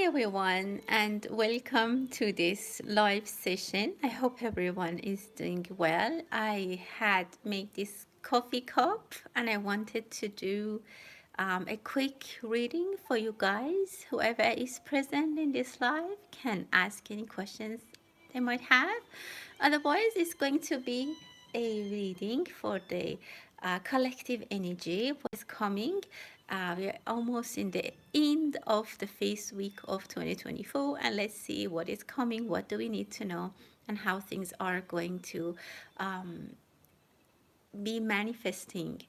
everyone, and welcome to this live session. I hope everyone is doing well. I had made this coffee cup and I wanted to do a quick reading for you guys. Whoever is present in this live can ask any questions they might have. Otherwise, it's going to be a reading for the collective energy, what is coming. We're almost in the end of the first week of 2024, and let's see what is coming, what do we need to know, and how things are going to be manifesting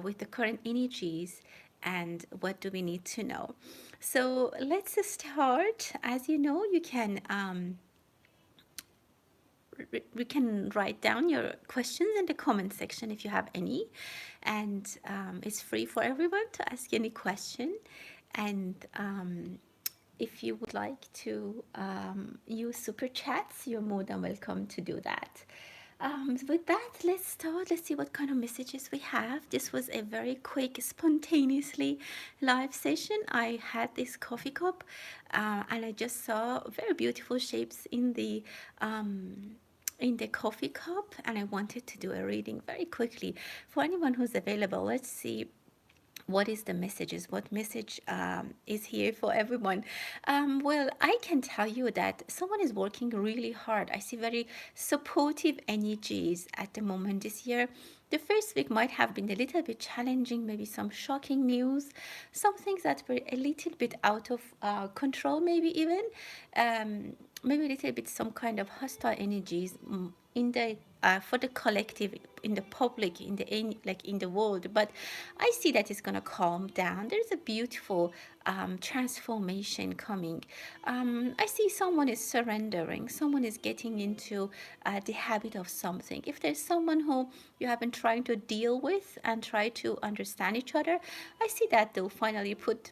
with the current energies, and what do we need to know. So let's start. As you know, you can we can write down your questions in the comment section if you have any, and it's free for everyone to ask any question. And if you would like to use super chats, you're more than welcome to do that. With that, let's start. Let's see what kind of messages we have. This was a very quick, spontaneously live session. I had this coffee cup and I just saw very beautiful shapes in the coffee cup, and I wanted to do a reading very quickly for anyone who's available. Let's see what is the messages, what message is here for everyone. Well, I can tell you that someone is working really hard. I see very supportive energies at the moment this year. The first week might have been a little bit challenging, maybe some shocking news, some things that were a little bit out of control, maybe even maybe a little bit some kind of hostile energies in the for the collective, in the public, in the world. But I see that it's gonna calm down. There's a beautiful transformation coming. I see someone is surrendering, someone is getting into the habit of something. If there's someone who you have been trying to deal with and try to understand each other, I see that they'll finally put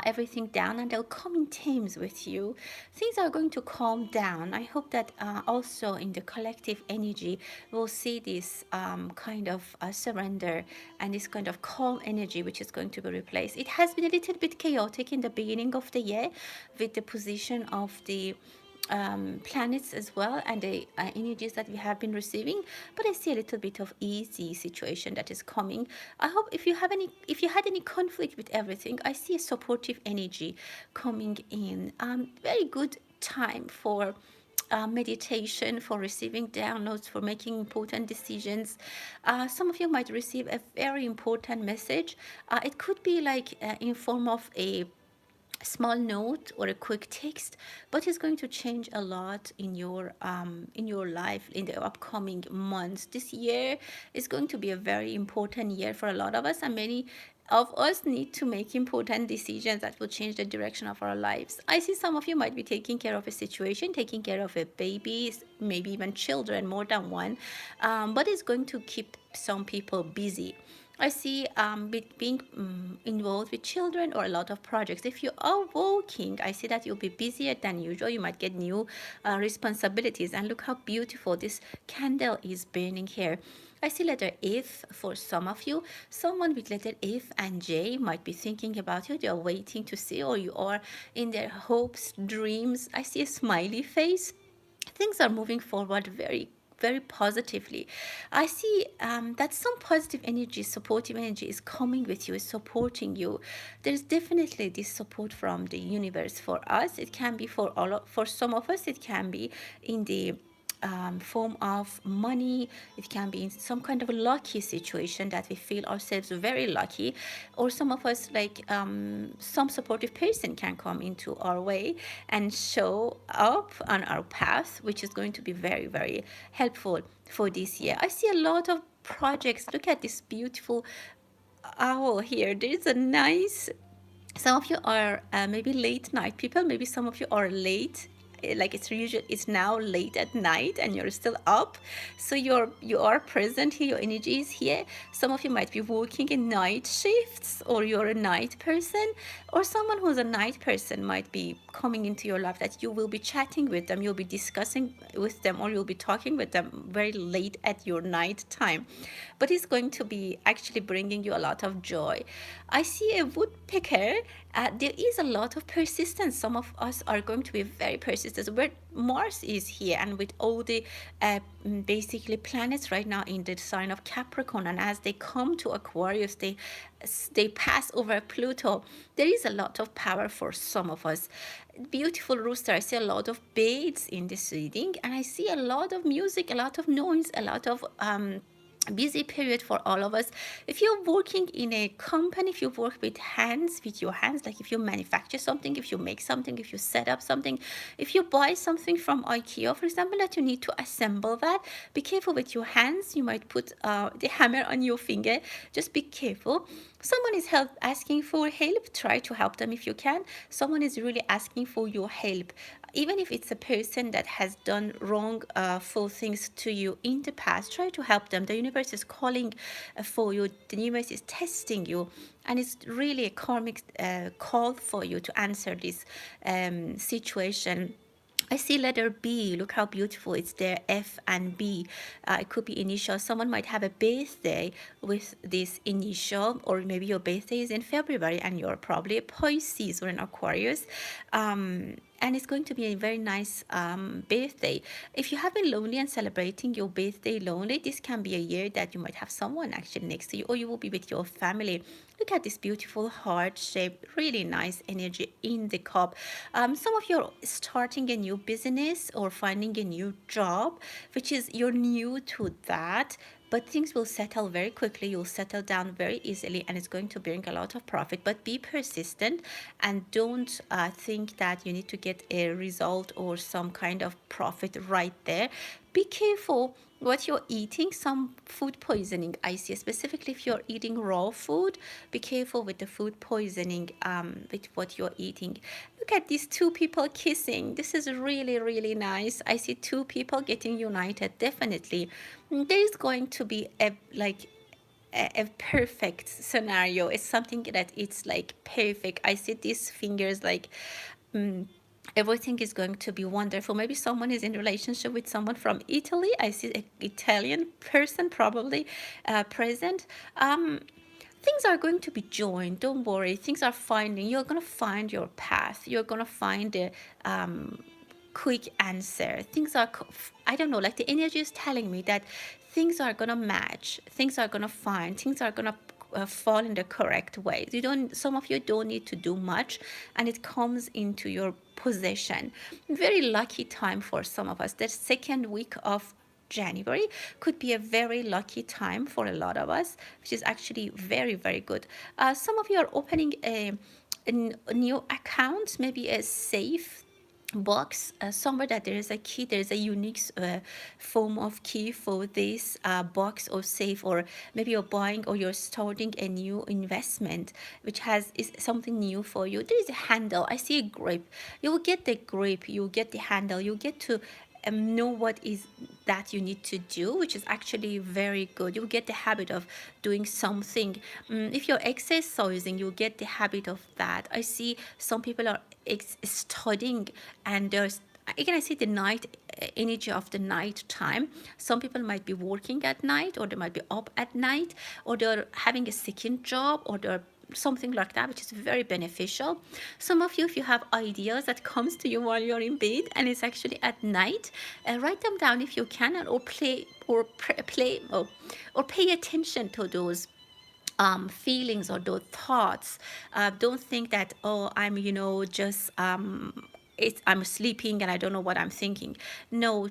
everything down and they'll come in teams with you. Things are going to calm down. I hope that also in the collective energy, we'll see this kind of surrender and this kind of calm energy, which is going to be replaced. It has been a little bit chaotic in the beginning of the year with the position of the planets as well, and the energies that we have been receiving, but I see a little bit of easy situation that is coming. I hope if you had any conflict with everything, I see a supportive energy coming in. Very good time for meditation, for receiving downloads, for making important decisions. Some of you might receive a very important message. It could be like in form of a small note or a quick text, but it's going to change a lot in your life in the upcoming months. This year is going to be a very important year for a lot of us, and many of us need to make important decisions that will change the direction of our lives. I see some of you might be taking care of a situation, taking care of a baby, maybe even children, more than one, but it's going to keep some people busy. I see being involved with children or a lot of projects. If you are working, I see that you'll be busier than usual. You might get new responsibilities. And look how beautiful this candle is burning here. I see letter F for some of you. Someone with letter F and J might be thinking about you. They're waiting to see, or you are in their hopes, dreams. I see a smiley face. Things are moving forward very positively. I see that some positive energy, supportive energy is coming with you, is supporting you. There's definitely this support from the universe for us. It can be for some of us, it can be in the form of money. It can be in some kind of lucky situation that we feel ourselves very lucky, or some of us like some supportive person can come into our way and show up on our path, which is going to be very helpful for this year. I see a lot of projects. Look at this beautiful owl here. There's a nice, some of you are maybe late night people, maybe some of you are late, like it's now late at night and you're still up, so you are present here, your energy is here. Some of you might be working in night shifts, or you're a night person, or someone who's a night person might be coming into your life that you will be chatting with them, you'll be discussing with them, or you'll be talking with them very late at your night time, but it's going to be actually bringing you a lot of joy. I see a woodpecker There is a lot of persistence. Some of us are going to be very persistent. Where Mars is here, and with all the basically planets right now in the sign of Capricorn, and as they come to Aquarius, they pass over Pluto. There is a lot of power for some of us. Beautiful rooster. I see a lot of birds in this reading, and I see a lot of music, a lot of noise, a lot of busy period for all of us. If you're working in a company, if you work with hands, with your hands, like if you manufacture something, if you make something, if you set up something, if you buy something from IKEA, for example, that you need to assemble that, be careful with your hands. You might put the hammer on your finger. Just be careful. Someone is asking for help, try to help them if you can. Someone is really asking for your help, even if it's a person that has done wrong for things to you in the past. Try to help them. The universe is calling for you. The universe is testing you, and it's really a karmic call for you to answer this situation. I see letter B. Look how beautiful it's there. F and B. It could be initial. Someone might have a birthday with this initial, or maybe your birthday is in February and you're probably a Pisces or an Aquarius. And it's going to be a very nice birthday. If you have been lonely and celebrating your birthday lonely, this can be a year that you might have someone actually next to you, or you will be with your family. Look at this beautiful heart shape, really nice energy in the cup. Some of you are starting a new business or finding a new job, which is you're new to that, but things will settle very quickly. You'll settle down very easily, and it's going to bring a lot of profit. But be persistent, and don't think that you need to get a result or some kind of profit right there. Be careful what you're eating. Some food poisoning I see, specifically if you're eating raw food. Be careful with the food poisoning with what you're eating. Look at these two people kissing. This is really, really nice. I see two people getting united. Definitely there is going to be a perfect scenario. It's something that it's like perfect. I see these fingers like everything is going to be wonderful. Maybe someone is in relationship with someone from Italy. I see an Italian person probably present. Things are going to be joined. Don't worry. Things are finding. You're gonna find your path. You're gonna find the quick answer. Things are, I don't know, like the energy is telling me that things are gonna match, things are gonna find, things are gonna fall in the correct way. You don't, some of you don't need to do much, and it comes into your possession. Very lucky time for some of us. The second week of January could be a very lucky time for a lot of us, which is actually very, very good. Some of you are opening a new account, maybe a safe box somewhere that there is a key, there is a unique form of key for this box or safe, or maybe you're buying or you're starting a new investment which has is something new for you. There is a handle. I see a grip. You will get the grip, you will get the handle, you get to know what is that you need to do, which is actually very good. You'll get the habit of doing something. If you're exercising, you'll get the habit of that. I see some people are studying, and there's, again, I see the night energy of the night time. Some people might be working at night, or they might be up at night, or they're having a second job, or they're something like that, which is very beneficial. Some of you, if you have ideas that comes to you while you're in bed and it's actually at night, write them down if you can, or or pay attention to those feelings or those thoughts. Don't think that, oh, I'm, just I'm sleeping and I don't know what I'm thinking. No,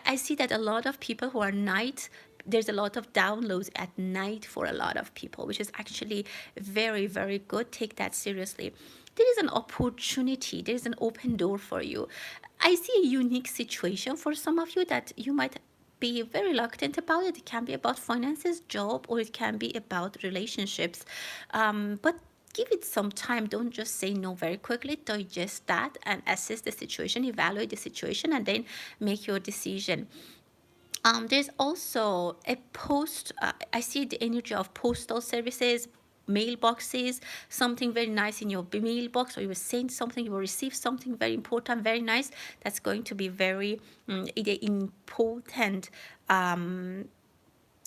I see that a lot of people who are night, there's a lot of downloads at night for a lot of people, which is actually very, very good. Take that seriously. There is an opportunity, there is an open door for you. I see a unique situation for some of you that you might be very reluctant about it. It can be about finances, job, or it can be about relationships. But give it some time. Don't just say no very quickly. Digest that and assess the situation, evaluate the situation, and then make your decision. There's also a post. I see the energy of postal services, mailboxes, something very nice in your mailbox, or you will send something, you will receive something very important, very nice. That's going to be very important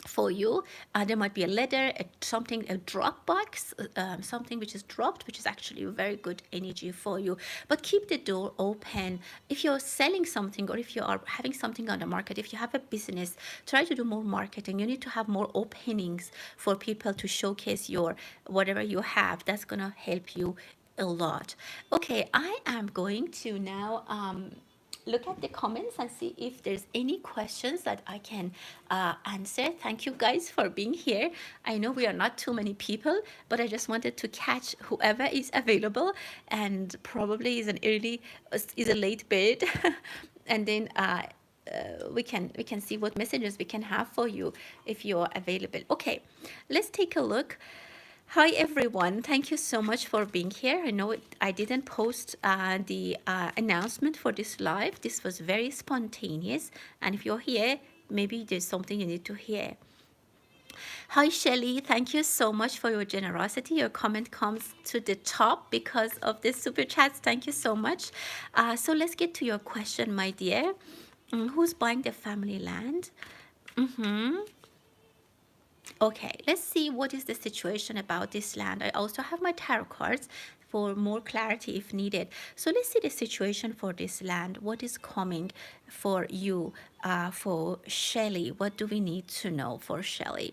for you. There might be a letter, something, a drop box, something which is dropped, which is actually a very good energy for you. But keep the door open. If you're selling something, or if you are having something on the market, if you have a business, try to do more marketing. You need to have more openings for people to showcase your whatever you have. That's gonna help you a lot. Okay, I am going to now look at the comments and see if there's any questions that I can answer. Thank you guys for being here. I know we are not too many people, but I just wanted to catch whoever is available, and probably is an early, is a late bird, and then we can see what messages we can have for you if you're available. Okay, let's take a look. Hi everyone, thank you so much for being here. I know I didn't post the announcement for this live. This was very spontaneous, and if you're here, maybe there's something you need to hear. Hi Shelly, thank you so much for your generosity. Your comment comes to the top because of the super chats. Thank you so much. So let's get to your question, my dear. Who's buying the family land? Okay, let's see what is the situation about this land. I also have my tarot cards for more clarity if needed. So let's see the situation for this land. What is coming for you, for Shelly? What do we need to know for Shelly?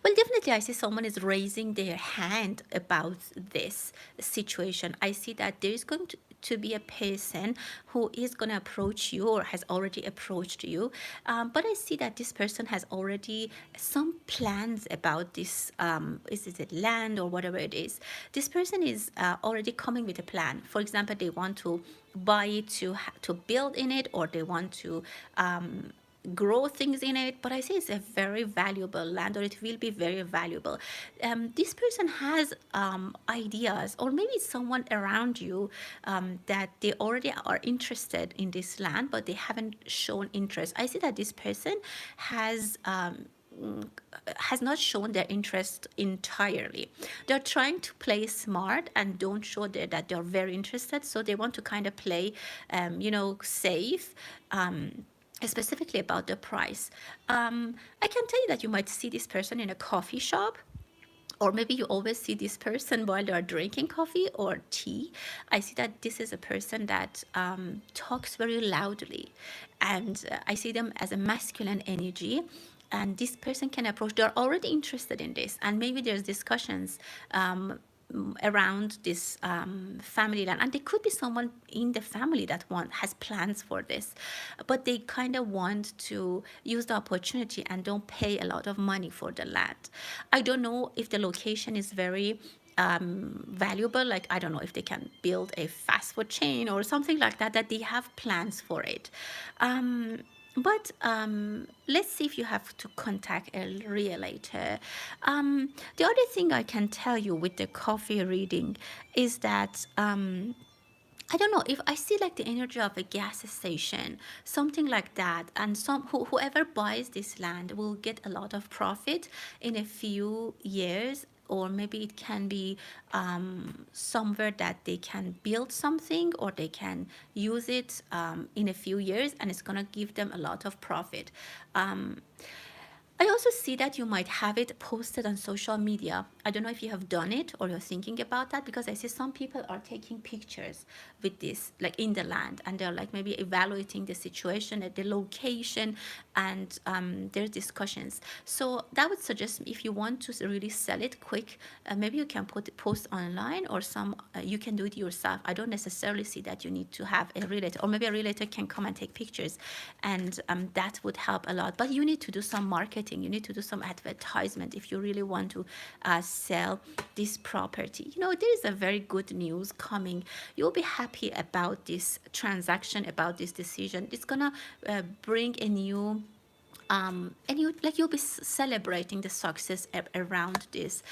Well, definitely, I see someone is raising their hand about this situation. I see that there is going to be a person who is going to approach you or has already approached you. But I see that this person has already some plans about this. Is it land or whatever it is? This person is already coming with a plan. For example, they want to buy it to build in it, or they want to grow things in it. But I say it's a very valuable land, or it will be very valuable. This person has ideas, or maybe someone around you that they already are interested in this land, but they haven't shown interest. I see that this person has not shown their interest entirely. They're trying to play smart and don't show that they're very interested. So they want to kind of play, safe. Specifically about the price. I can tell you that you might see this person in a coffee shop, or maybe you always see this person while they are drinking coffee or tea. I see that this is a person that talks very loudly, and I see them as a masculine energy. And this person can approach, they're already interested in this, and maybe there's discussions around this family land, and there could be someone in the family that has plans for this, but they kind of want to use the opportunity and don't pay a lot of money for the land. I don't know if the location is very valuable. Like, I don't know if they can build a fast food chain or something like that, that they have plans for it. But let's see if you have to contact a realtor. The other thing I can tell you with the coffee reading is that I don't know if I see like the energy of a gas station, something like that, and whoever buys this land will get a lot of profit in a few years, or maybe it can be somewhere that they can build something, or they can use it in a few years, and it's gonna give them a lot of profit. I also see that you might have it posted on social media. I don't know if you have done it or you're thinking about that, because I see some people are taking pictures with this, like in the land, and they're like maybe evaluating the situation at the location, and there's discussions. So that would suggest, if you want to really sell it quick, maybe you can post online, or you can do it yourself. I don't necessarily see that you need to have a realtor, or maybe a realtor can come and take pictures, and that would help a lot. But you need to do some marketing. You need to do some advertisement if you really want to sell this property. There is a very good news coming. You'll be happy about this transaction, about this decision. It's gonna bring a new and you'll be celebrating the success around this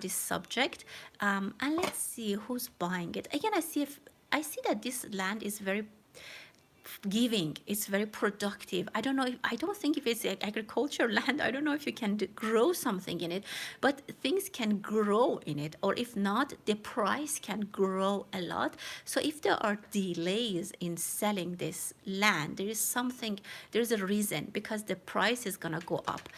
subject. And let's see who's buying it. Again, I see that this land is very giving. It's very productive. I don't know if, I don't think if it's agricultural land, I don't know if you can grow something in it, but things can grow in it, or if not, the price can grow a lot. So if there are delays in selling this land, there is something, there's a reason, because the price is gonna go up.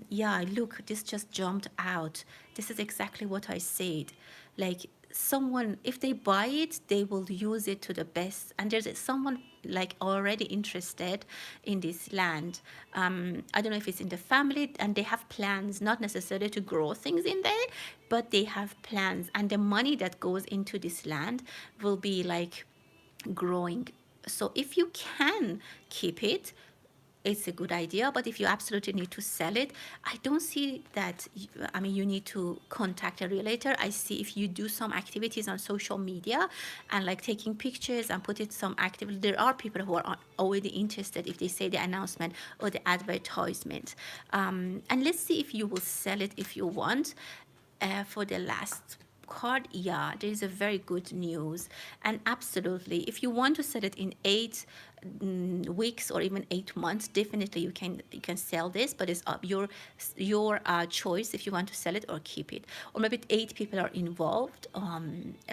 Yeah, look, this just jumped out. This is exactly what I said. Like, someone, if they buy it, they will use it to the best, and there's someone like already interested in this land. I don't know if it's in the family, and they have plans, not necessarily to grow things in there, but they have plans, and the money that goes into this land will be like growing. So if you can keep it, it's a good idea. But if you absolutely need to sell it, I don't see that. I mean, you need to contact a realtor. I see if you do some activities on social media and like taking pictures and put it some activity, there are people who are already interested if they say the announcement or the advertisement. And let's see if you will sell it if you want. For the last card, yeah, there is a very good news. And absolutely, if you want to sell it in 8 weeks or even 8 months, definitely you can sell this, but it's up your choice if you want to sell it or keep it. Or maybe 8 people are involved,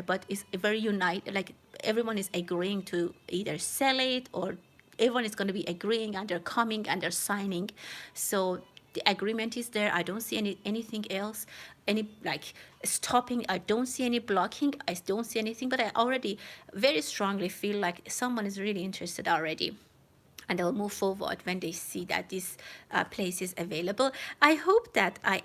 but it's very united, like everyone is agreeing to either sell it, or everyone is going to be agreeing and they're coming and they're signing. So the agreement is there. I don't see anything else, any like stopping. I don't see any blocking. I don't see anything, but I already very strongly feel like someone is really interested already, and they'll move forward when they see that this place is available. I hope that I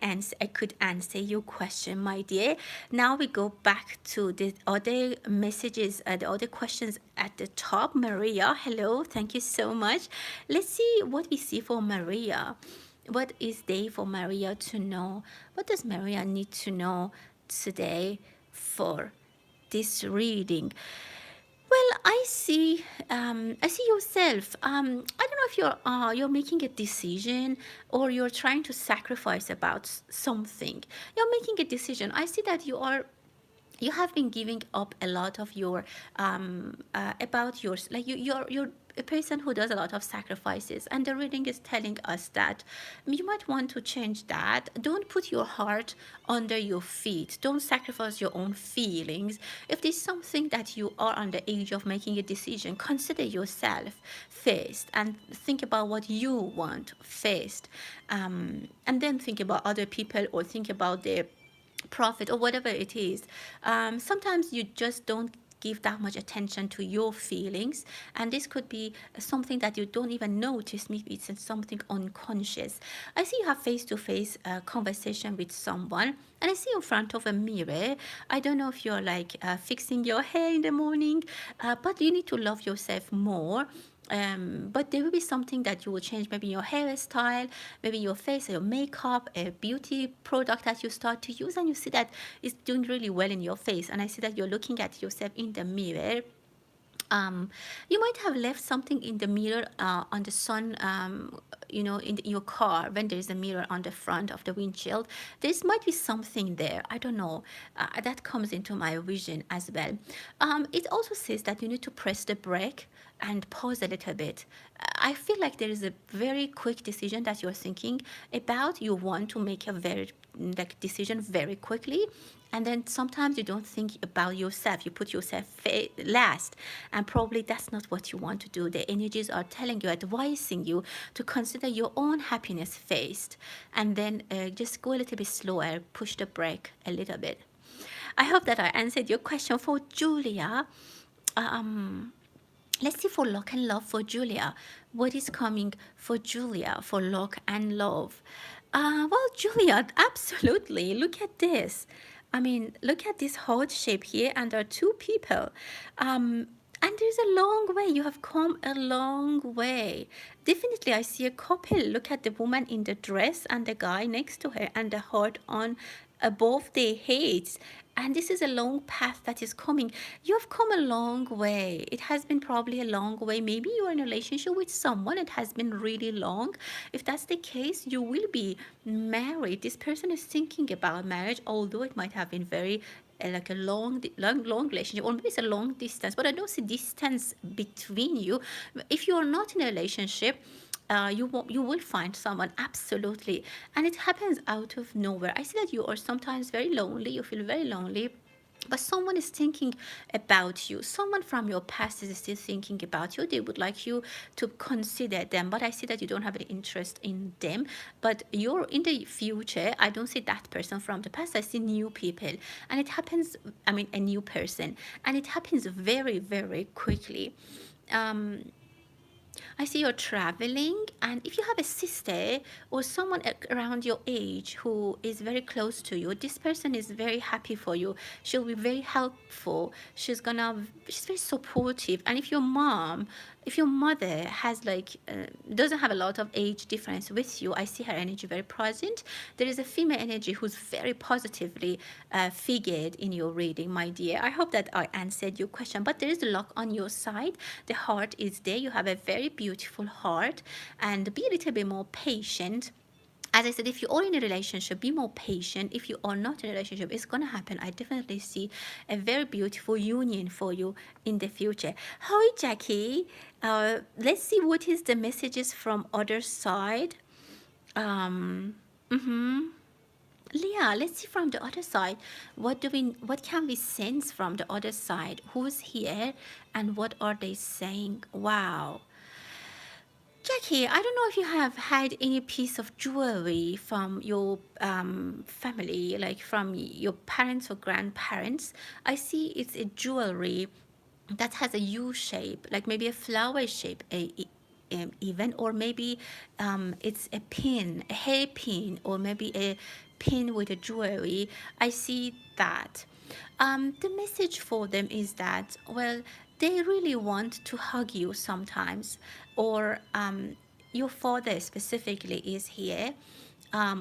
could answer your question, my dear. Now we go back to the other messages, the other questions at the top. Maria, hello, thank you so much. Let's see what we see for Maria. What is there for Maria to know? What does Maria need to know today for this reading? Well, I see yourself. I don't know if you're making a decision, or you're trying to sacrifice about something. You're making a decision. I see that you have been giving up a lot of your about yours, like you're a person who does a lot of sacrifices, and the reading is telling us that you might want to change that. Don't put your heart under your feet. Don't sacrifice your own feelings. If there's something that you are on the age of making a decision, consider yourself first and think about what you want first, and then think about other people, or think about their profit, or whatever it is. Sometimes you just don't give that much attention to your feelings, and this could be something that you don't even notice. Maybe it's something unconscious. I see you have face-to-face conversation with someone, and I see you in front of a mirror. I don't know if you're like fixing your hair in the morning, but you need to love yourself more. But there will be something that you will change, maybe your hairstyle, maybe your face, your makeup, a beauty product that you start to use, and you see that it's doing really well in your face. And I see that you're looking at yourself in the mirror. You might have left something in the mirror on the sun, in your car, when there's a mirror on the front of the windshield. There might be something there. I don't know. That comes into my vision as well. It also says that you need to press the brake and pause a little bit. I feel like there is a very quick decision that you're thinking about. You want to make a very like decision very quickly, and then sometimes you don't think about yourself. You put yourself last, and probably that's not what you want to do. The energies are telling you, advising you to consider your own happiness first, and then just go a little bit slower, push the brake a little bit. I hope that I answered your question. For Julia, let's see for luck and love for Julia. What is coming for Julia for luck and love? Well, Julia, absolutely. Look at this. I mean, look at this heart shape here, and there are two people. And there's a long way. You have come a long way. Definitely, I see a couple. Look at the woman in the dress and the guy next to her, and the heart on above their heads. And this is a long path that is coming. You have come a long way. It has been probably a long way. Maybe you're in a relationship with someone. It has been really long. If that's the case, you will be married. This person is thinking about marriage, although it might have been very like a long relationship, or maybe it's a long distance, but I don't see distance between you. If you are not in a relationship, you will find someone, absolutely, and it happens out of nowhere. I see that you are sometimes very lonely, you feel very lonely, but someone is thinking about you. Someone from your past is still thinking about you. They would like you to consider them, but I see that you don't have any interest in them. But you're in the future, I don't see that person from the past. I see new people, and it happens, I mean, a new person, and it happens very, very quickly. um I see you're traveling, and if you have a sister or someone around your age who is very close to you, this person is very happy for you. She'll be very helpful. She's very supportive. And if your mother has doesn't have a lot of age difference with you, I see her energy very present. There is a female energy who's very positively figured in your reading, my dear. I hope that I answered your question, but there is a lock on your side. The heart is there. You have a very beautiful heart, and be a little bit more patient. As I said, if you are in a relationship, be more patient. If you are not in a relationship, it's going to happen. I definitely see a very beautiful union for you in the future. Hi, Jackie. Let's see what is the messages from other side. Um, Leah, let's see from the other side. What can we sense from the other side? Who's here and what are they saying? Wow. Jackie, I don't know if you have had any piece of jewelry from your family, like from your parents or grandparents. I see it's a jewelry that has a U shape, like maybe a flower shape, even, or maybe it's a pin, a hairpin, or maybe a pin with a jewelry. I see that. The message for them is that, well, they really want to hug you sometimes, or your father specifically is here,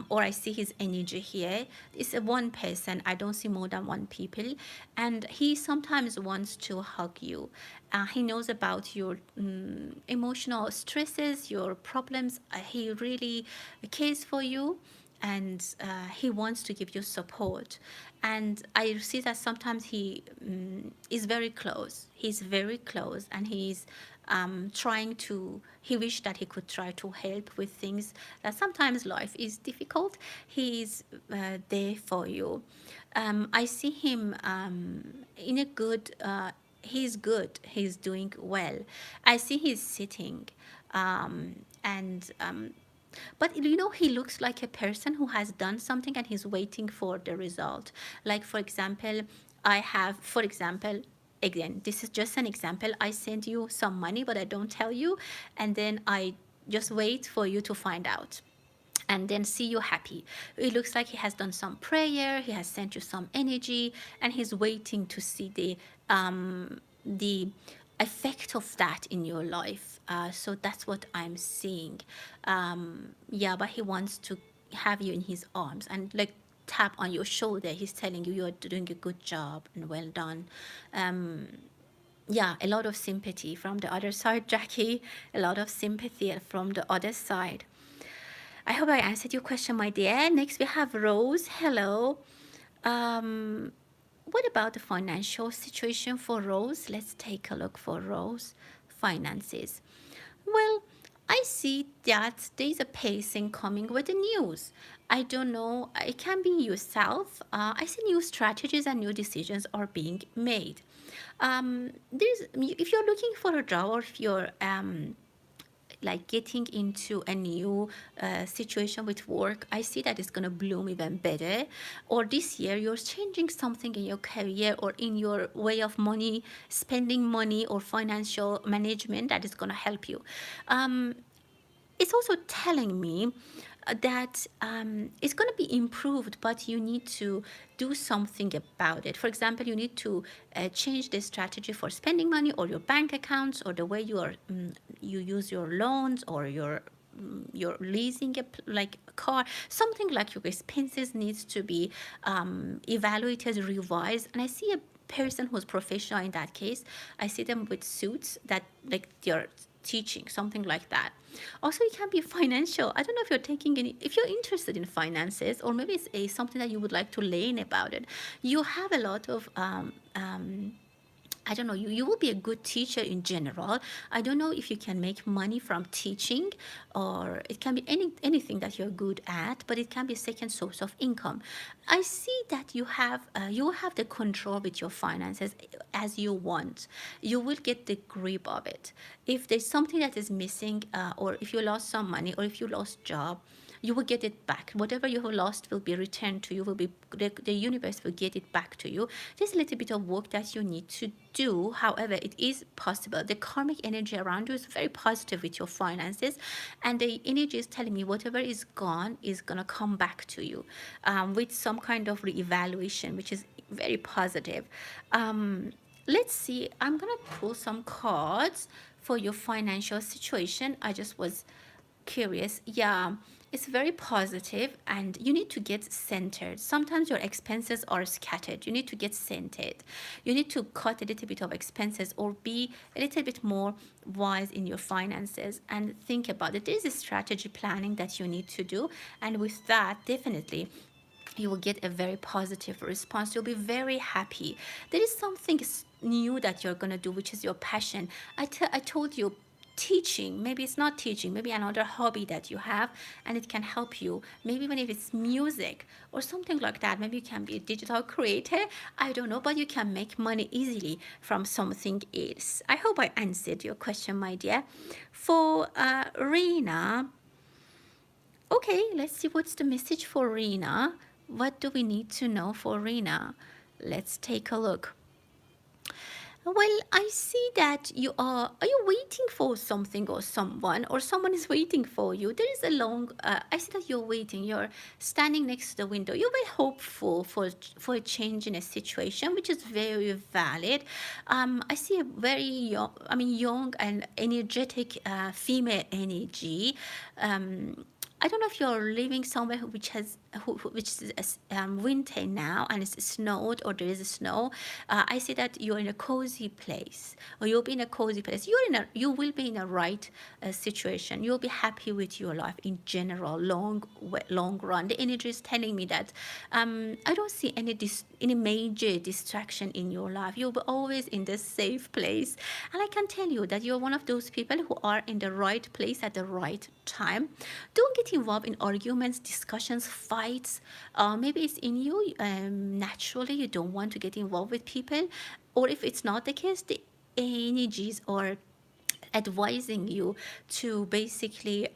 or I see his energy here. It's a one person. I don't see more than one people, and he sometimes wants to hug you. He knows about your emotional stresses, your problems. He really cares for you, and he wants to give you support. And I see that sometimes he is very close. He's very close, and he's trying to. He wished that he could try to help with things that sometimes life is difficult. He is there for you. I see him in a good. He's good. He's doing well. I see he's sitting, and but he looks like a person who has done something and he's waiting for the result. Like, for example, for example, again, this is just an example. I send you some money, but I don't tell you, and then I just wait for you to find out and then see you happy. It looks like he has done some prayer, he has sent you some energy, and he's waiting to see the effect of that in your life. So that's what I'm seeing. Yeah, but he wants to have you in his arms and like tap on your shoulder. He's telling you you're doing a good job and well done. Yeah, a lot of sympathy from the other side, Jackie. A lot of sympathy from the other side. I hope I answered your question, my dear. Next, we have Rose. Hello. Um, what about the financial situation for Rose? Let's take a look for Rose. Finances. Well, I see that there's a pacing coming with the news. I don't know, it can be yourself. I see new strategies and new decisions are being made. If you're looking for a job, or if you're like getting into a new situation with work, I see that it's going to bloom even better. Or this year you're changing something in your career or in your way of money, spending money, or financial management that is going to help you. It's also telling me that it's going to be improved, but you need to do something about it. For example, you need to change the strategy for spending money, or your bank accounts, or the way you use your loans, or you're leasing like a car. Something like your expenses needs to be evaluated, revised. And I see a person who's professional in that case. I see them with suits that like they're teaching, something like that. Also, it can be financial. I don't know if you're taking any, if you're interested in finances, or maybe it's something that you would like to learn about it. You have a lot of I don't know, you will be a good teacher in general. I don't know if you can make money from teaching, or it can be anything that you're good at, but it can be a second source of income. I see that you will have the control with your finances as you want. You will get the grip of it. If there's something that is missing, or if you lost some money, or if you lost job, you will get it back. Whatever you have lost will be returned to you, will be the universe will get it back to you. There's a little bit of work that you need to do. However, it is possible. The karmic energy around you is very positive with your finances, and the energy is telling me whatever is gone is gonna come back to you, with some kind of reevaluation, which is very positive. Let's see, I'm gonna pull some cards for your financial situation. I just was curious. Yeah, it's very positive, and you need to get centered. Sometimes your expenses are scattered. You need to get centered. You need to cut a little bit of expenses, or be a little bit more wise in your finances and think about it. There is a strategy planning that you need to do, and with that, definitely you will get a very positive response. You'll be very happy. There is something new that you're going to do, which is your passion. I told you, teaching, maybe it's not teaching, maybe another hobby that you have, and it can help you. Maybe even if it's music or something like that, maybe you can be a digital creator, I don't know, but you can make money easily from something else. I hope I answered your question, my dear. For Reena, okay, let's see what's the message for Reena. What do we need to know for Reena? Let's take a look. Well, I see that are you waiting for something or someone, or someone is waiting for you? There is a long, I see that you're waiting, you're standing next to the window. You're very hopeful for a change in a situation, which is very valid. I see a very young, I mean, young and energetic female energy. I don't know if you're living somewhere which has which is winter now, and it's snowed, or there is snow. I see that you're in a cozy place, or you'll be in a cozy place. You will be in a right situation. You'll be happy with your life in general, long run. The energy is telling me that I don't see any major distraction in your life. You'll be always in the safe place, and I can tell you that you're one of those people who are in the right place at the right time. Don't get involved in arguments, discussions, fights. Maybe it's in you, naturally you don't want to get involved with people, or if it's not the case, the energies are advising you to basically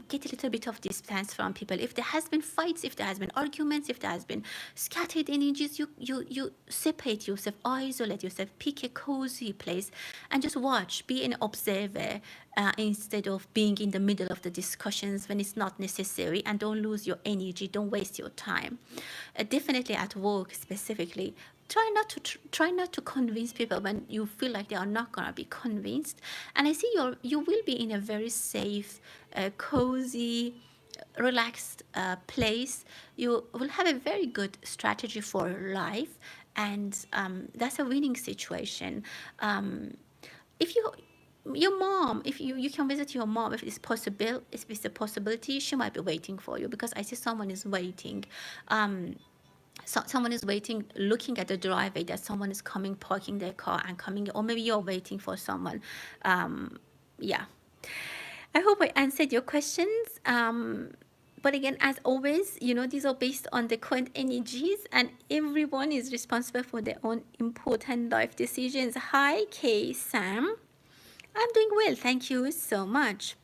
get a little bit of distance from people. If there has been fights, if there has been arguments, if there has been scattered energies, you separate yourself, isolate yourself, pick a cozy place and just watch, be an observer, instead of being in the middle of the discussions when it's not necessary. And don't lose your energy, don't waste your time. Definitely at work specifically, try not to convince people when you feel like they are not gonna be convinced. And I see you will be in a very safe, cozy, relaxed place. You will have a very good strategy for life, and that's a winning situation. If you your mom, if you can visit your mom, if it's possible, if it's a possibility, she might be waiting for you, because I see someone is waiting. Someone is waiting, looking at the driveway, that someone is coming, parking their car and coming, or maybe you're waiting for someone. Yeah, I hope I answered your questions. But again, as always, these are based on the current energies, and everyone is responsible for their own important life decisions. Hi, Kay Sam. I'm doing well, thank you so much.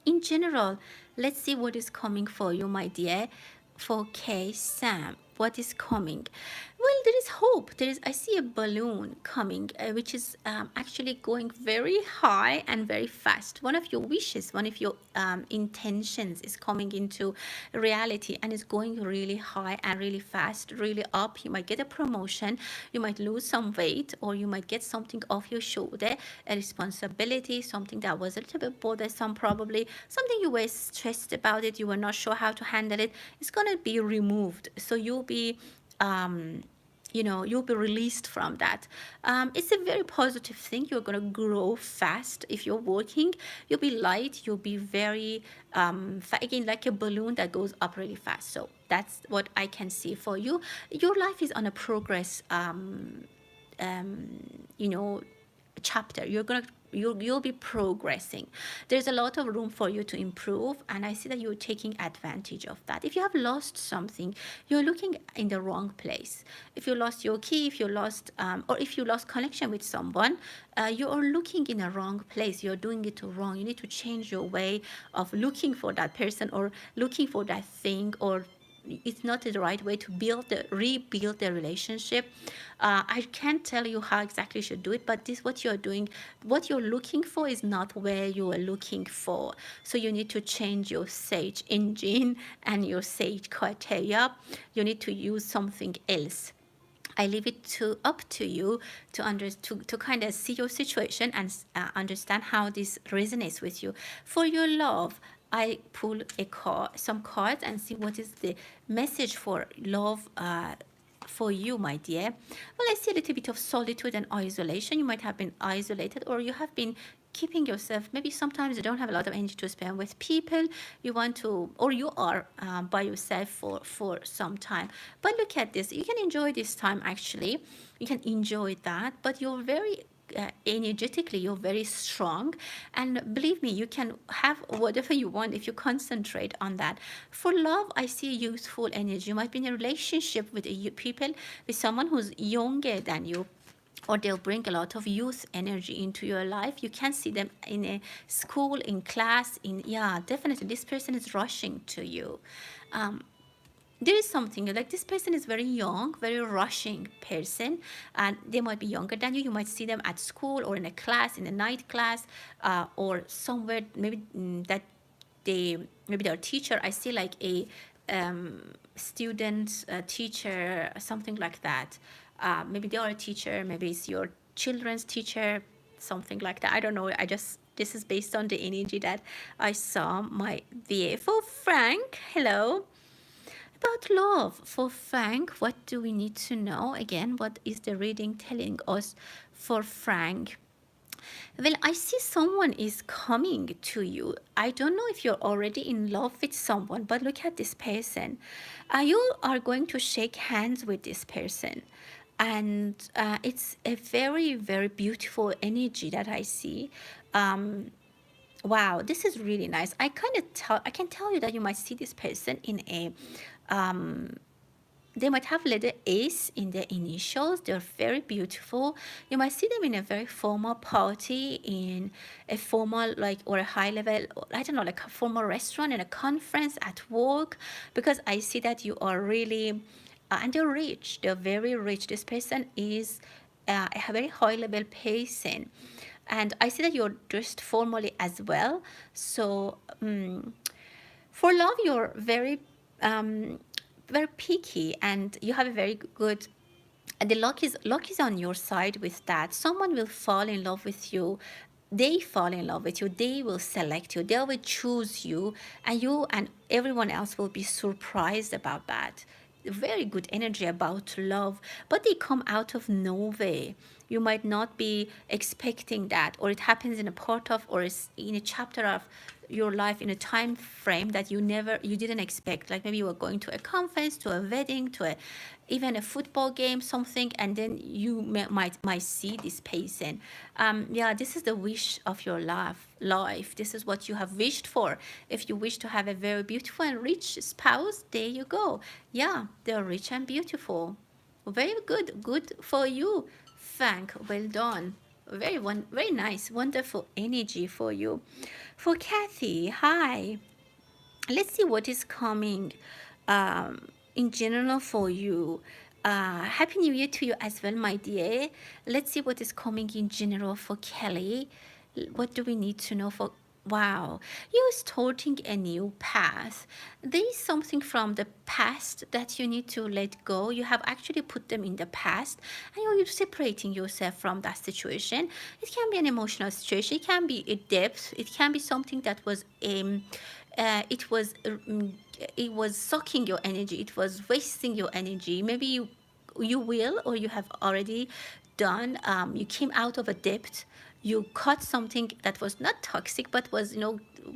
In general, let's see what is coming for you, my dear. For K Sam, what is coming? Well, there is hope. I see a balloon coming, which is actually going very high and very fast. One of your wishes, one of your intentions is coming into reality, and is going really high and really fast, really up. You might get a promotion, you might lose some weight, or you might get something off your shoulder, a responsibility, something that was a little bit bothersome, probably something you were stressed about it, you were not sure how to handle it. It's going to be removed. So you'll be you'll be released from that. It's a very positive thing. You're going to grow fast if you're working. You'll be light, you'll be very again, like a balloon that goes up really fast. So that's what I can see for you. Your life is on a progress, you know chapter. You'll be progressing. There's a lot of room for you to improve, and I see that you're taking advantage of that. If you have lost something, you're looking in the wrong place. If you lost your key, if you lost or if you lost connection with someone, you are looking in a wrong place. You're doing it wrong. You need to change your way of looking for that person or looking for that thing, or it's not the right way to rebuild the relationship. I can't tell you how exactly you should do it, but this what you're doing, what you're looking for is not where you are looking for. So you need to change your sage engine and your sage criteria. You need to use something else. I leave it to up to you to kind of see your situation and understand how this resonates with you. For your love, I pull some cards and see what is the message for love for you, my dear. Well, I see a little bit of solitude and isolation. You might have been isolated, or you have been keeping yourself. Maybe sometimes you don't have a lot of energy to spend with people. You want to, or you are by yourself for some time. But look at this. You can enjoy this time, actually. You can enjoy that, but you're very energetically, you're very strong, and believe me, you can have whatever you want if you concentrate on that. For love, I see youthful energy. You might be in a relationship with people, with someone who's younger than you, or they'll bring a lot of youth energy into your life. You can see them in a school, in class, yeah, definitely this person is rushing to you. There is something like this person is very young, very rushing person, and they might be younger than you. You might see them at school or in a class, in a night class, or somewhere maybe that maybe their teacher. I see like a student, teacher, something like that. Maybe they are a teacher, maybe it's your children's teacher, something like that. I don't know. This is based on the energy that I saw my VA. For Frank, hello. About love, for Frank, what do we need to know? Again, what is the reading telling us for Frank? Well, I see someone is coming to you. I don't know if you're already in love with someone, but look at this person. You are going to shake hands with this person. And it's a very, very beautiful energy that I see. Wow, this is really nice. I can tell you that you might see this person in a they might have letter S in their initials. They're very beautiful. You might see them in a very formal party, in a formal, like, or a high level, I don't know, like a formal restaurant, in a conference, at work, because I see that you are really, and they're rich. They're very rich. This person is a very high level person. And I see that you're dressed formally as well. So, for love, you're very picky, and you have a very good, and the luck is on your side with that. Someone will fall in love with you. They fall in love with you. They will select you. They will choose you, and you and everyone else will be surprised about that. Very good energy about love, but they come out of nowhere. You might not be expecting that, or it happens in a part of, or in a chapter of your life, in a time frame that you didn't expect. Like maybe you were going to a conference, to a wedding, to even a football game, something, and then you might see this person. Yeah, this is the wish of your life. This is what you have wished for. If you wish to have a very beautiful and rich spouse, there you go. Yeah, they're rich and beautiful. Very good for you, Frank. Well done. Very nice, wonderful energy for you. For Kathy, hi. Let's see what is coming in general for you. Happy New Year to you as well, my dear. Let's see what is coming in general for Kelly. What do we need to know for... Wow, you're starting a new path. There is something from the past that you need to let go. You have actually put them in the past, and you're separating yourself from that situation. It can be an emotional situation. It can be a depth. It can be something that was it was it was sucking your energy. It was wasting your energy. Maybe you you will, or you have already done. You came out of a debt, you caught something that was not toxic but was,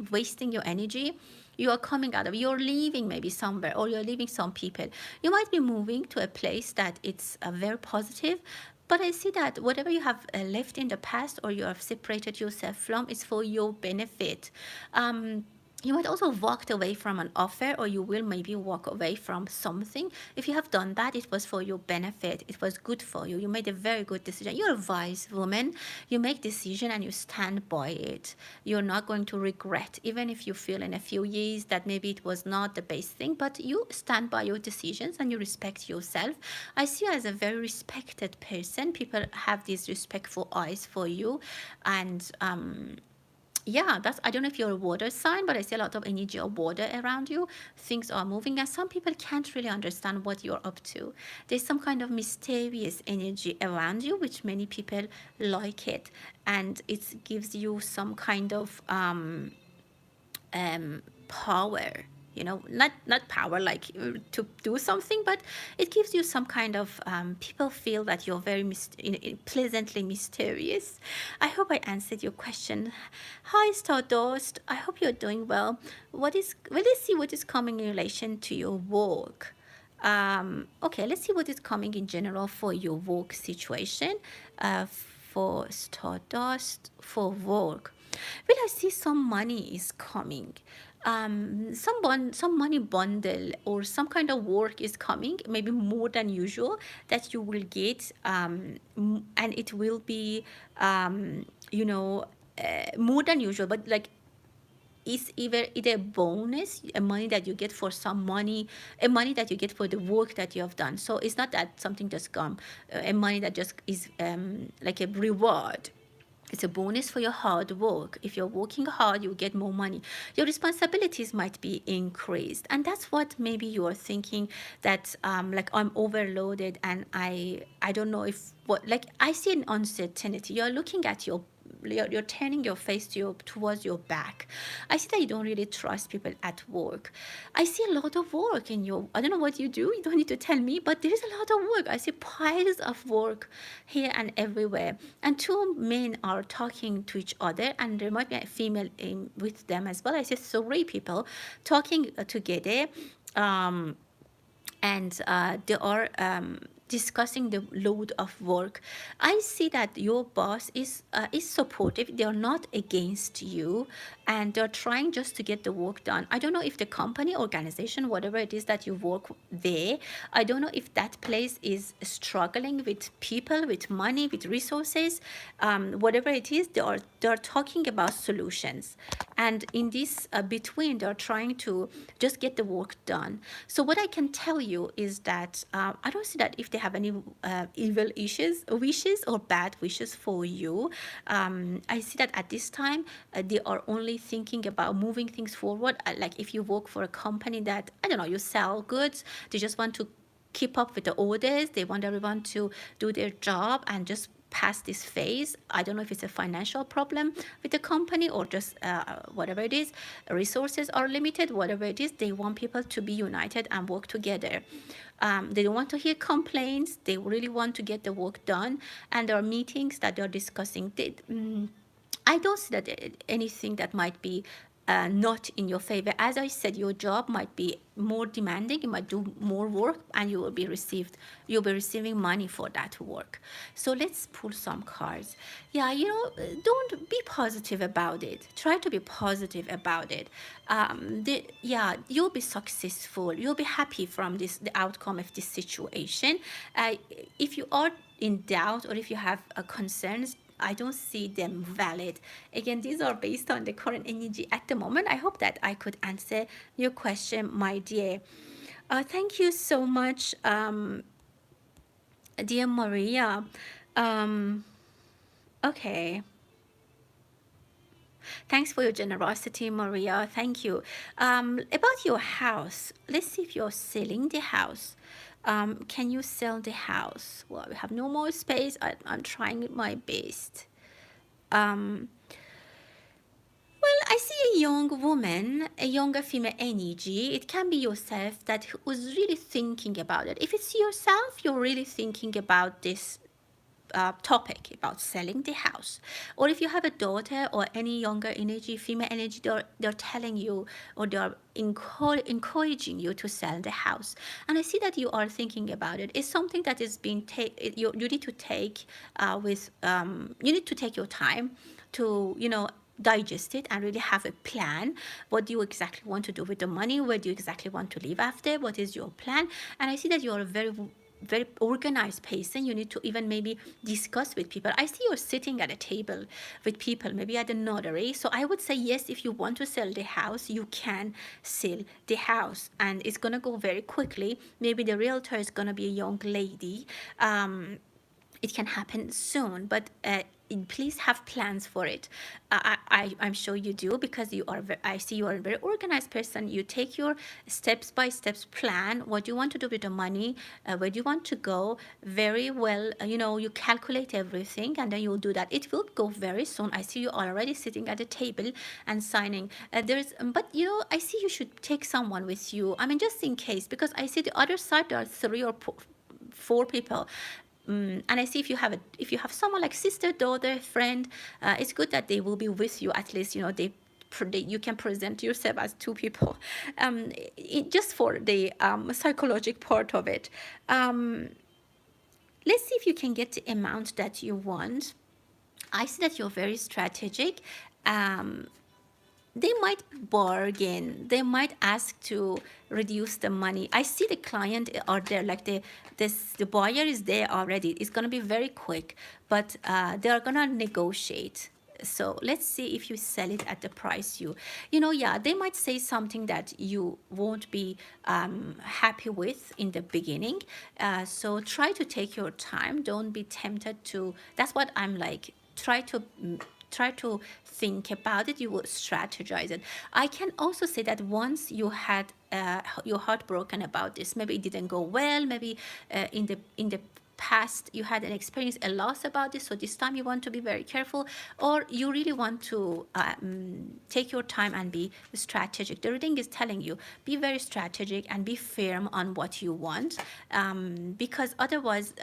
wasting your energy. You are coming out of, you're leaving maybe somewhere, or you're leaving some people. You might be moving to a place that it's very positive, but I see that whatever you have left in the past, or you have separated yourself from, is for your benefit. um, you might also walked away from an offer, or you will maybe walk away from something. If you have done that, it was for your benefit, it was good for you, you made a very good decision. You're a wise woman. You make decision and you stand by it. You're not going to regret, even if you feel in a few years that maybe it was not the best thing, but you stand by your decisions and you respect yourself. I see you as a very respected person. People have these respectful eyes for you. And yeah, that's, I don't know if you're a water sign, but I see a lot of energy of water around you. Things are moving, and some people can't really understand what you're up to. There's some kind of mysterious energy around you, which many people like it, and it gives you some kind of power. Not power like to do something, but it gives you some kind of, people feel that you're very pleasantly mysterious. I hope I answered your question. Hi, Stardust, I hope you're doing well. Let's see what is coming in relation to your work. Okay, let's see what is coming in general for your work situation, for Stardust, for work. Well, I see some money is coming. Some money bundle or some kind of work is coming, maybe more than usual, that you will get, and it will be, more than usual, but like, is either a bonus, a money that you get for some money, a money that you get for the work that you have done. So it's not that something just come, a money that just is, like a reward. It's a bonus for your hard work. If you're working hard, you get more money. Your responsibilities might be increased, and that's what maybe you are thinking, that, like, I'm overloaded, and I don't know if what, like, I see an uncertainty. You're looking at you're turning your face towards your back. I see that you don't really trust people at work. I see a lot of work in your, I don't know what you do, you don't need to tell me, but there is a lot of work. I see piles of work here and everywhere. And two men are talking to each other, and there might be a female with them as well. I see three people talking together. Um, and they are, discussing the load of work. I see that your boss is supportive. They are not against you, and they're trying just to get the work done. I don't know if the company, organization, whatever it is that you work there, I don't know if that place is struggling with people, with money, with resources. Whatever it is, they're talking about solutions, and in this, between, they're trying to just get the work done. So what I can tell you is that, I don't see that if they have any evil wishes or bad wishes for you. I see that at this time, they are only thinking about moving things forward. Like, if you work for a company that, I don't know, you sell goods, they just want to keep up with the orders. They want everyone to do their job and just pass this phase. I don't know if it's a financial problem with the company, or just, whatever it is, resources are limited, whatever it is, they want people to be united and work together. They don't want to hear complaints. They really want to get the work done, and there are meetings that they're discussing. I don't see that anything that might be, not in your favor. As I said, your job might be more demanding. You might do more work, and you'll be receiving money for that work. So let's pull some cards. Yeah, don't be positive about it. Try to be positive about it. Yeah, you'll be successful. You'll be happy from the outcome of this situation. If you are in doubt, or if you have concerns, I don't see them valid. Again, these are based on the current energy at the moment. I hope that I could answer your question, my dear. Thank you so much, dear Maria. Um, okay. Thanks for your generosity, Maria. Thank you. About your house, let's see if you're selling the house. Can you sell the house? Well, we have no more space. I'm trying my best. Um, well, I see a young woman, a younger female energy. It can be yourself that was really thinking about it. If it's yourself, you're really thinking about this topic about selling the house. Or if you have a daughter or any younger energy, female energy, they're telling you, or they're encouraging you to sell the house. And I see that you are thinking about it. It's something that is being you need to take you need to take your time to, digest it and really have a plan. What do you exactly want to do with the money? Where do you exactly want to live after? What is your plan? And I see that you are a very organized person. You need to even maybe discuss with people. I see you're sitting at a table with people, maybe at a notary. So I would say yes, if you want to sell the house, you can sell the house, and it's gonna go very quickly. Maybe the realtor is gonna be a young lady. It can happen soon, but please have plans for it. I'm sure you do, because I see you are a very organized person. You take your steps by steps plan. What do you want to do with the money? Where do you want to go? Very well, you calculate everything, and then you'll do that. It will go very soon. I see you already sitting at the table and signing. But I see you should take someone with you. I mean, just in case, because I see the other side there are three or four people. And I see if you have someone like sister, daughter, friend, it's good that they will be with you. At least you can present yourself as two people, just for the psychological part of it. Let's see if you can get the amount that you want. I see that you're very strategic. Um, they might bargain, they might ask to reduce the money. I see the client are there, like the buyer is there already. It's going to be very quick, but they're going to negotiate. So let's see if you sell it at the price yeah, they might say something that you won't be happy with in the beginning. So try to take your time. Don't be tempted to, that's what I'm like, try to think about it. You will strategize it. I can also say that once you had your heart broken about this, maybe it didn't go well, maybe in the past you had an experience, a loss about this, so this time you want to be very careful, or you really want to take your time and be strategic. The reading is telling you be very strategic and be firm on what you want, because otherwise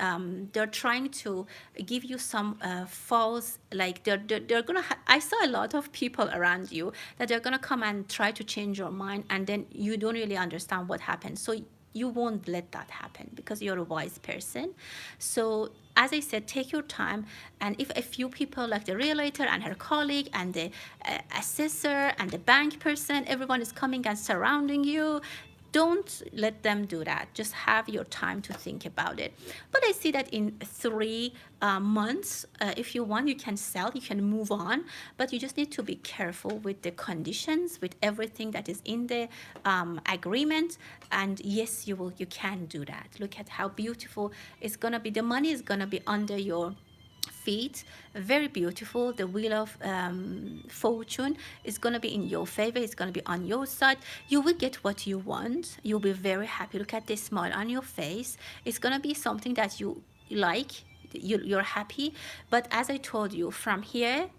they're trying to give you some false, like they're gonna I saw a lot of people around you that they're gonna come and try to change your mind, and then you don't really understand what happened. So you won't let that happen, because you're a wise person. So as I said, take your time. And if a few people, like the realtor and her colleague and the assessor and the bank person, everyone is coming and surrounding you, don't let them do that. Just have your time to think about it. But I see that in 3 months, if you want, you can sell, you can move on, but you just need to be careful with the conditions, with everything that is in the agreement. And yes, you can do that. Look at how beautiful it's gonna be. The money is gonna be under your feet, very beautiful. The wheel of fortune is going to be in your favor. It's going to be on your side. You will get what you want. You'll be very happy. Look at this smile on your face. It's going to be something that you like. You're happy. But as I told you, from here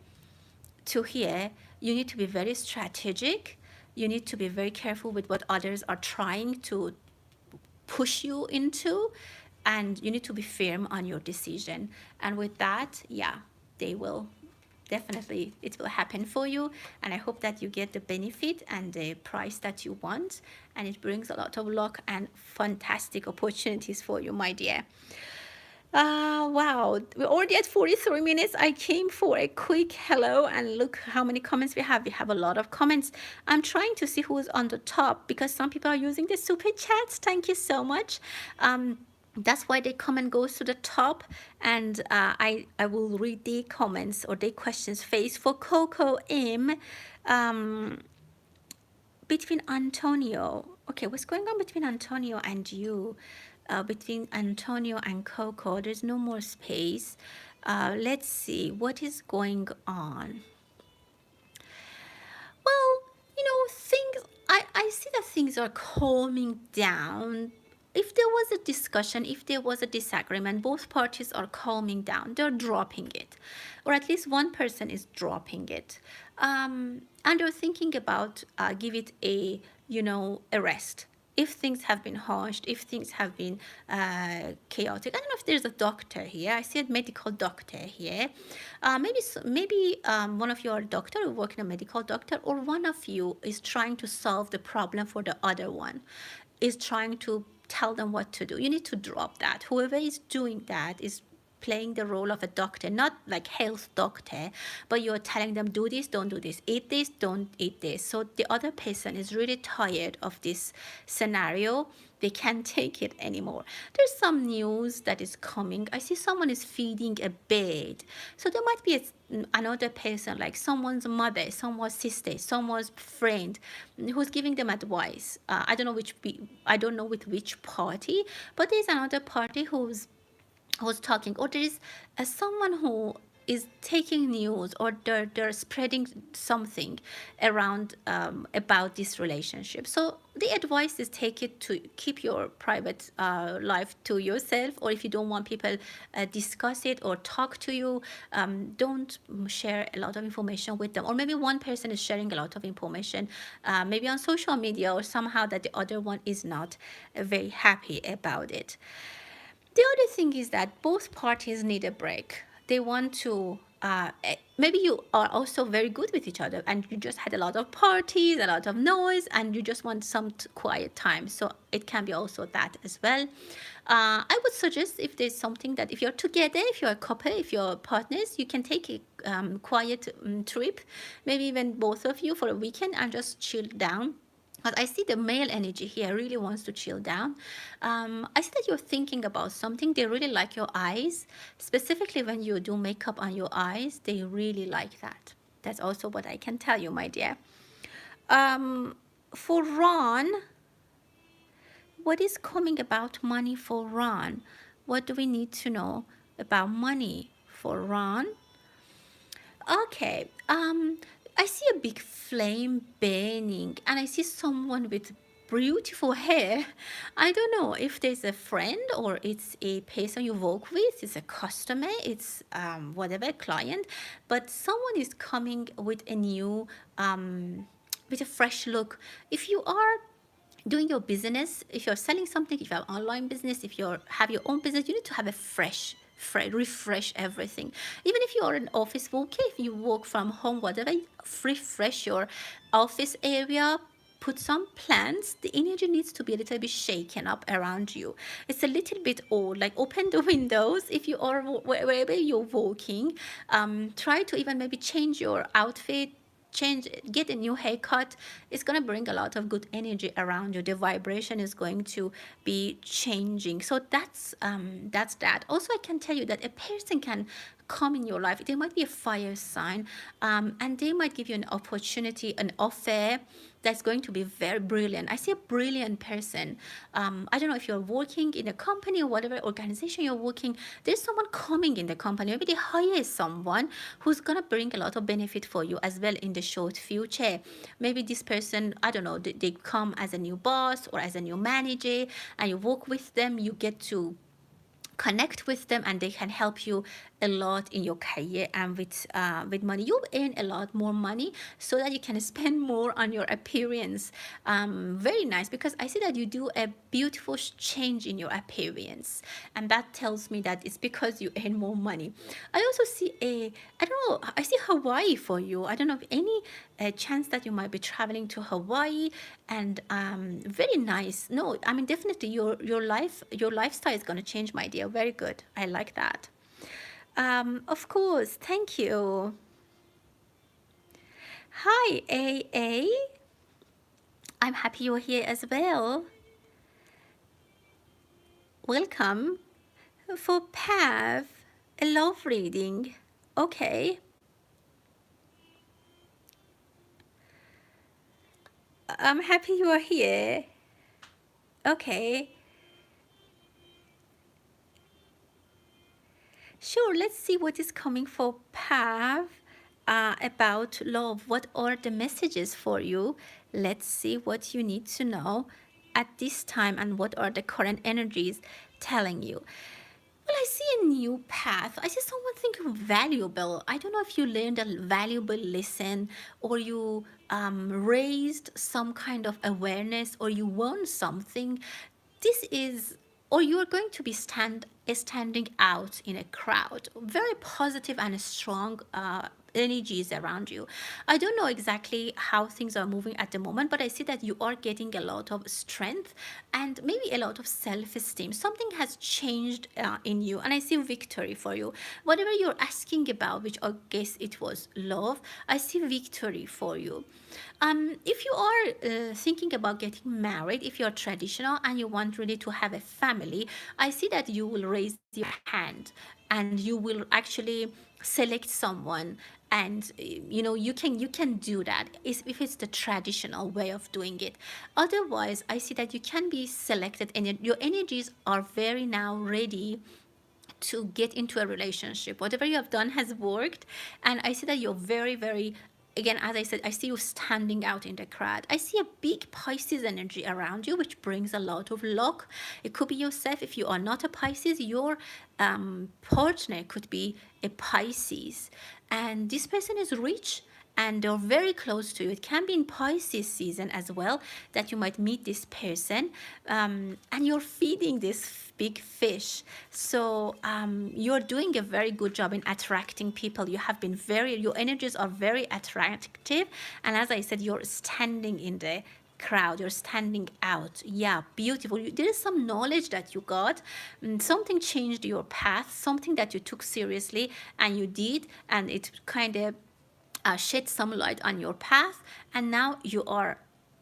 to here, you need to be very strategic. You need to be very careful with what others are trying to push you into, and you need to be firm on your decision. And with that, yeah, they will definitely, it will happen for you. And I hope that you get the benefit and the price that you want, and it brings a lot of luck and fantastic opportunities for you, my dear. Wow, we're already at 43 minutes. I came for a quick hello, and look how many comments we have. We have a lot of comments. I'm trying to see who's on the top, because some people are using the super chats. Thank you so much. That's why they comment goes to the top, and I will read the comments or the questions. Face for Coco M. Between Antonio. Okay, what's going on between Antonio and you? Between Antonio and Coco, there's no more space. Let's see what is going on. Well, things, I see that things are calming down. if there was a discussion, if there was a disagreement, both parties are calming down, they're dropping it, or at least one person is dropping it, and they're thinking about give it a, a rest. If things have been hushed, if things have been chaotic. I don't know if there's a doctor here. I see a medical doctor here. Maybe one of you are a doctor, or working a medical doctor, or one of you is trying to solve the problem for the other one, is trying to tell them what to do. You need to drop that. Whoever is doing that is playing the role of a doctor, not like health doctor, but you're telling them, do this, eat this, don't eat this. So the other person is really tired of this scenario. They can't take it anymore. There's some news that is coming. I see someone is feeding a bird. So there might be another person, like someone's mother, someone's sister, someone's friend, who's giving them advice. I don't know with which party, but there's another party who's talking, or there is someone who is taking news, or they're spreading something around about this relationship. So the advice is, take it to keep your private life to yourself, or if you don't want people discuss it or talk to you, don't share a lot of information with them. Or maybe one person is sharing a lot of information, maybe on social media, or somehow that the other one is not very happy about it. The other thing is that both parties need a break. They want to, maybe you are also very good with each other, and you just had a lot of parties, a lot of noise, and you just want some quiet time. So it can be also that as well. I would suggest, if there's something that, if you're together, if you're a couple, if you're partners, you can take a quiet trip, maybe even both of you for a weekend, and just chill down. But I see the male energy here really wants to chill down. I see that you're thinking about something. They really like your eyes, specifically when you do makeup on your eyes. They really like that. That's also what I can tell you, my dear. For Ron, what is coming about money for Ron? What do we need to know about money for Ron? Okay. I see a big flame burning, and I see someone with beautiful hair. I don't know if there's a friend, or it's a person you work with, it's a customer, it's whatever, client, but someone is coming with a new, with a fresh look. If you are doing your business, if you're selling something, if you have online business, if you have your own business, you need to have a refresh everything. Even if you are an office worker, if you work from home, whatever, refresh your office area. Put some plants. The energy needs to be a little bit shaken up around you. It's a little bit old. Like, open the windows if you are wherever you're working. Try to even maybe change your outfit, get a new haircut. It's going to bring a lot of good energy around you. The vibration is going to be changing. So that's that. Also, I can tell you that a person can come in your life. There might be a fire sign, and they might give you an opportunity, an offer that's going to be very brilliant. I see a brilliant person. I don't know if you're working in a company or whatever organization you're working, there's someone coming in the company. Maybe they hire someone who's going to bring a lot of benefit for you as well in the short future. Maybe this person, I don't know, they come as a new boss or as a new manager, and you work with them, you get to connect with them, and they can help you a lot in your career. And with money, you earn a lot more money, so that you can spend more on your appearance. Very nice, because I see that you do a beautiful change in your appearance, and that tells me that it's because you earn more money. I also see I don't know, I see Hawaii for you. I don't know if any chance that you might be traveling to Hawaii, and very nice. No, I mean, definitely your lifestyle is going to change, my dear. Very good. I like that. Of course. Thank you. Hi, AA. I'm happy you're here as well. Welcome. For Pav, a love reading. Okay. I'm happy you are here. Okay. Sure, let's see what is coming for Pav about love. What are the messages for you? Let's see what you need to know at this time and what are the current energies telling you? Well, I see a new path. I see someone think valuable. I don't know if you learned a valuable lesson or you raised some kind of awareness or you won something. This is, or you are going to be standing out in a crowd. Very positive and strong energies around you. I don't know exactly how things are moving at the moment, but I see that you are getting a lot of strength and maybe a lot of self esteem. Something has changed in you, and I see victory for you. Whatever you're asking about, which I guess it was love, I see victory for you. If you are thinking about getting married, if you're traditional and you want really to have a family, I see that you will raise your hand and you will actually select someone, and you can do that if it's the traditional way of doing it. Otherwise, I see that you can be selected and your energies are very now ready to get into a relationship. Whatever you have done has worked, and I see that you're very, very, again, as I said, I see you standing out in the crowd. I see a big Pisces energy around you, which brings a lot of luck. It could be yourself. If you are not a Pisces, your partner could be a Pisces, and this person is rich and they're very close to you. It can be in Pisces season as well that you might meet this person, and you're feeding this big fish. So you're doing a very good job in attracting people. You have been your energies are very attractive, and as I said, you're standing in the crowd, you're standing out. Yeah, beautiful. There is some knowledge that you got. Something changed your path, something that you took seriously and you did, and it kind of shed some light on your path, and now you are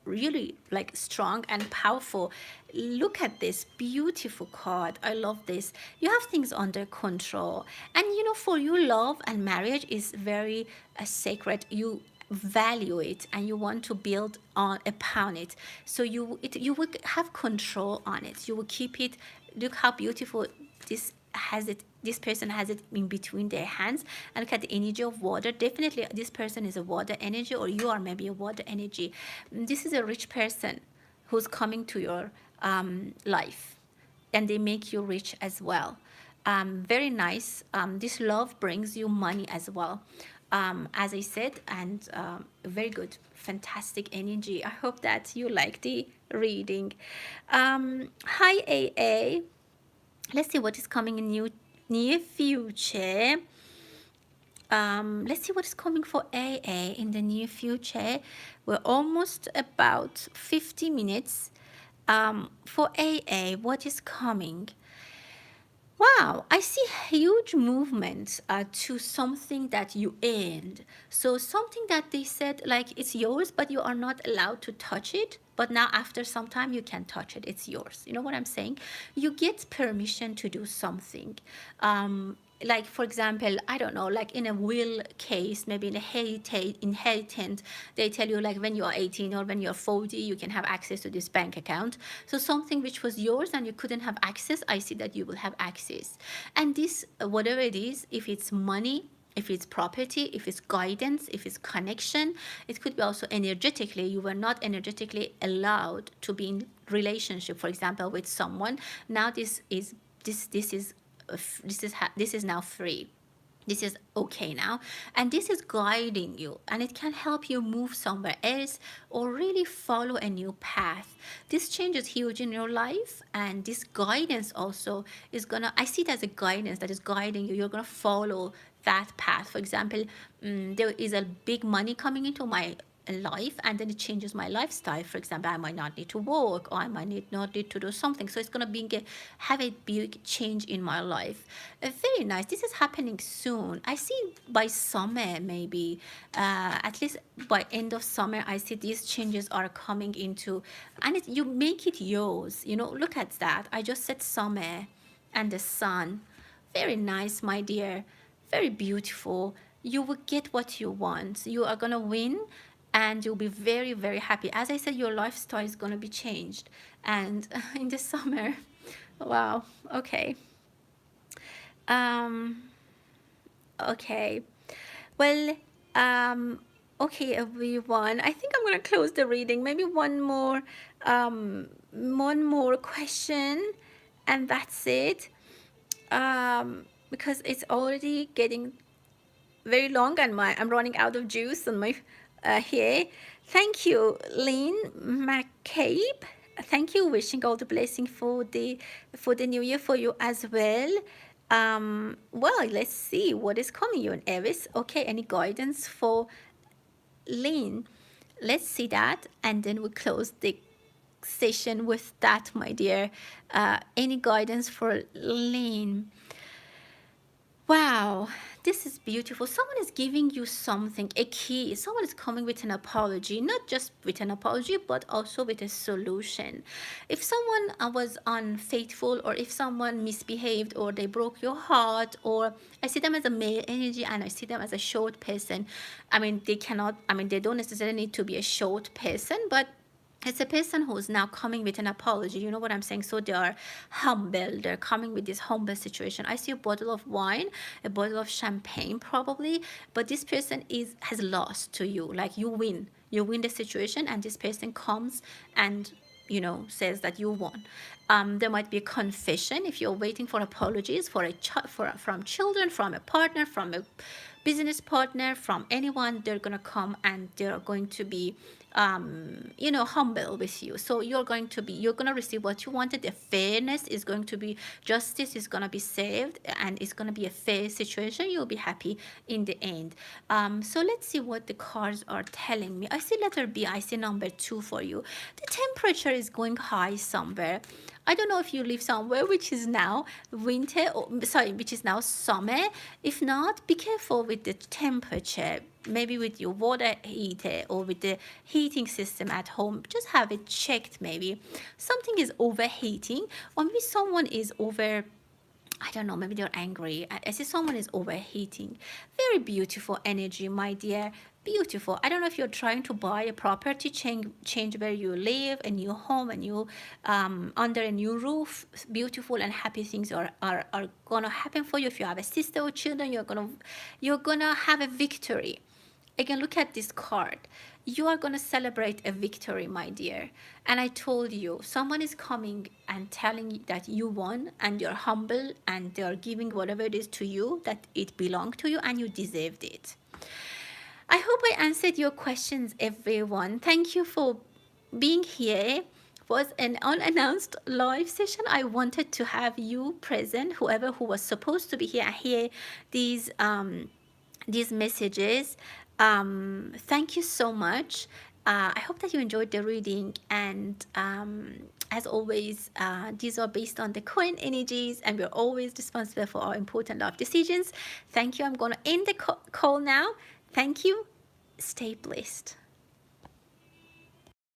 really like strong and powerful. Look at this beautiful card. I love this. You have things under control, and for you, love and marriage is very sacred. You value it and you want to build on upon it, so you will have control on it. You will keep it. Look how beautiful this person has it in between their hands, and look at the energy of water. Definitely this person is a water energy, or you are maybe a water energy. This is a rich person who's coming to your life, and they make you rich as well. Very nice. This love brings you money as well, as I said, and very good, fantastic energy. I hope that you like the reading. Hi, AA. Let's see what is coming in near future. Let's see what is coming for AA in the near future. We're almost about 50 minutes. For AA, what is coming? Wow, I see huge movement to something that you earned. So something that they said like it's yours, but you are not allowed to touch it. But now after some time you can touch it. It's yours. You know what I'm saying? You get permission to do something. Like for example, I don't know, like in a will case, maybe in a inheritance, they tell you like when you are 18 or when you're 40, you can have access to this bank account. So something which was yours and you couldn't have access, I see that you will have access. And this, whatever it is, if it's money, if it's property, if it's guidance, if it's connection, it could be also energetically. You were not energetically allowed to be in relationship, for example, with someone. Now this is now free. This is okay now, and this is guiding you, and it can help you move somewhere else or really follow a new path. This change is huge in your life, and this guidance also is gonna, I see it as a guidance that is guiding you. You're gonna follow that path. For example, there is a big money coming into my life, and then it changes my lifestyle. For example, I might not need to work, or I might not need to do something, so it's going to have a big change in my life. Very nice. This is happening soon. I see by summer, maybe at least by end of summer, I see these changes are coming into, and you make it yours. Look at that. I just said summer and the sun. Very nice, my dear. Very beautiful. You will get what you want. You are going to win, and you'll be very, very happy. As I said, your lifestyle is going to be changed. And in the summer, wow, okay. Um, okay. Well, Okay, everyone. I think I'm gonna close the reading. Maybe one more question, and that's it. Because it's already getting very long, and I'm running out of juice on my hair. Thank you, Lynn McCabe. Thank you. Wishing all the blessing for the new year for you as well. Well, let's see what is coming. You and Eris. Okay, any guidance for Lynn? Let's see that, and then we close the session with that, my dear. Any guidance for Lynn? Wow, this is beautiful. Someone is giving you something, a key. Someone is coming with an apology, not just with an apology, but also with a solution. If someone was unfaithful, or if someone misbehaved, or they broke your heart, or I see them as a male energy and I see them as a short person. They don't necessarily need to be a short person, but it's a person who's now coming with an apology. You know what I'm saying? So they are humble. They're coming with this humble situation. I see a bottle of wine, a bottle of champagne probably, but this person has lost to you. Like, you win. You win the situation, and this person comes and says that you won. There might be a confession if you're waiting for apologies from children, from a partner, from a business partner, from anyone. They're gonna come and they're going to be humble with you. So you're gonna receive what you wanted. The fairness is going to be, justice is gonna be saved, and it's gonna be a fair situation. You'll be happy in the end. So let's see what the cards are telling me. I see letter B. I see number 2 for you. The temperature is going high somewhere. I don't know if you live somewhere which is now winter, which is now summer. If not, be careful with the temperature. Maybe with your water heater or with the heating system at home. Just have it checked maybe. Something is overheating, or maybe someone is over, I don't know, maybe they're angry. I see someone is overheating. Very beautiful energy, my dear. Beautiful. I don't know if you're trying to buy a property, change where you live, a new home, a new under a new roof. Beautiful and happy things are gonna happen for you. If you have a sister or children, you're gonna have a victory. Again, look at this card. You are going to celebrate a victory, my dear. And I told you, someone is coming and telling you that you won, and you're humble, and they're giving whatever it is to you, that it belonged to you and you deserved it. I hope I answered your questions, everyone. Thank you for being here. It was an unannounced live session. I wanted to have you present, whoever who was supposed to be here, and hear these messages. Thank you so much. I hope that you enjoyed the reading, and as always, these are based on the current energies, and we're always responsible for our important life decisions. Thank you. I'm going to end the call now. Thank you. Stay blessed.